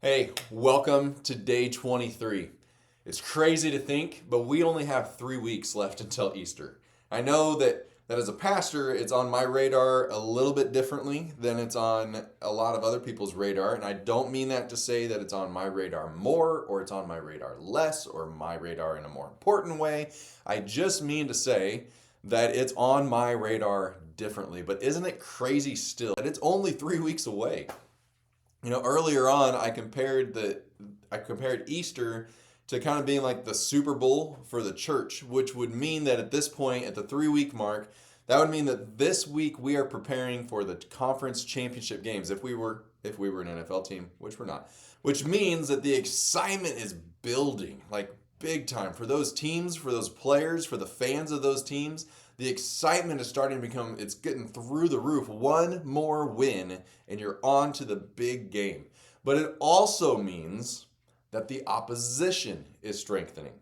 Hey, welcome to day 23. It's crazy to think, but we only have 3 weeks left until Easter. I know that as a pastor, it's on my radar a little bit differently than it's on a lot of other people's radar. And I don't mean that to say that it's on my radar more, or it's on my radar less, or my radar in a more important way. I just mean to say that it's on my radar differently. But isn't it crazy still that it's only 3 weeks away? Earlier on, I compared Easter to kind of being like the Super Bowl for the church, which would mean that at this point, at the 3 week mark, that would mean that this week we are preparing for the conference championship games. If we were an NFL team, which we're not, which means that the excitement is building like big time for those teams, for those players, for the fans of those teams. The excitement is starting to become, it's getting through the roof. One more win and you're on to the big game. But it also means that the opposition is strengthening.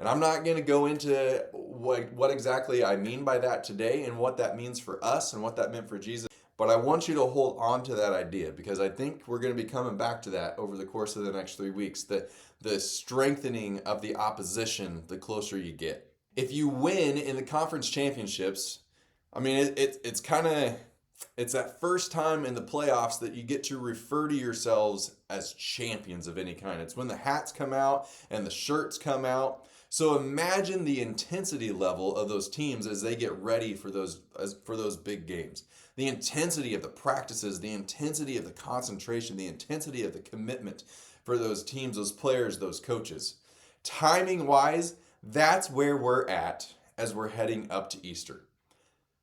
And I'm not going to go into what exactly I mean by that today and what that means for us and what that meant for Jesus. But I want you to hold on to that idea, because I think we're going to be coming back to that over the course of the next 3 weeks. The strengthening of the opposition the closer you get. If you win in the conference championships, I mean, it's that first time in the playoffs that you get to refer to yourselves as champions of any kind. It's when the hats come out and the shirts come out. So imagine the intensity level of those teams as they get ready for those big games. The intensity of the practices, the intensity of the concentration, the intensity of the commitment for those teams, those players, those coaches. Timing wise, that's where we're at as we're heading up to Easter.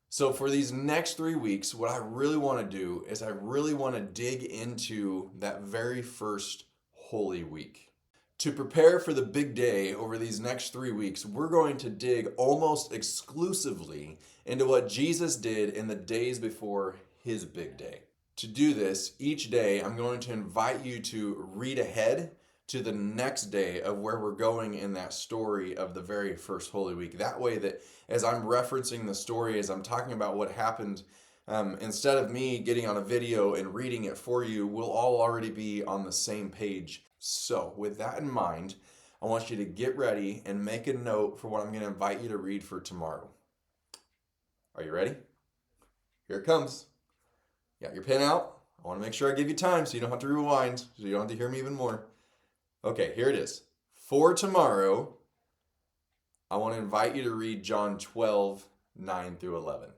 So for these next 3 weeks, what I really want to do is I really want to dig into that very first Holy Week. To prepare for the big day over these next 3 weeks, we're going to dig almost exclusively into what Jesus did in the days before his big day. To do this, each day I'm going to invite you to read ahead to the next day of where we're going in that story of the very first Holy Week. That way that as I'm referencing the story, as I'm talking about what happened, instead of me getting on a video and reading it for you, we'll all already be on the same page. So with that in mind, I want you to get ready and make a note for what I'm going to invite you to read for tomorrow. Are you ready? Here it comes. Got your pen out? I want to make sure I give you time so you don't have to rewind, so you don't have to hear me even more. Okay, here it is. For tomorrow, I want to invite you to read John 12, 9 through 11.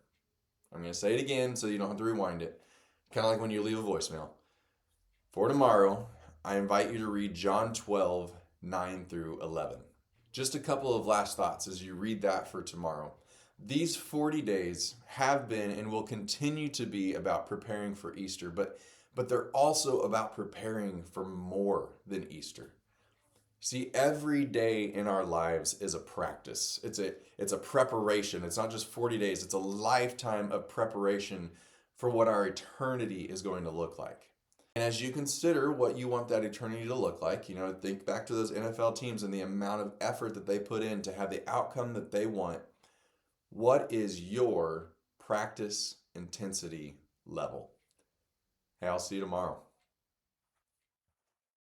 I'm going to say it again so you don't have to rewind it. Kind of like when you leave a voicemail. For tomorrow, I invite you to read John 12, 9 through 11. Just a couple of last thoughts as you read that for tomorrow. These 40 days have been and will continue to be about preparing for Easter, but they're also about preparing for more than Easter. See, every day in our lives is a practice. It's a preparation. It's not just 40 days. It's a lifetime of preparation for what our eternity is going to look like. And as you consider what you want that eternity to look like, think back to those NFL teams and the amount of effort that they put in to have the outcome that they want. What is your practice intensity level? Hey, I'll see you tomorrow.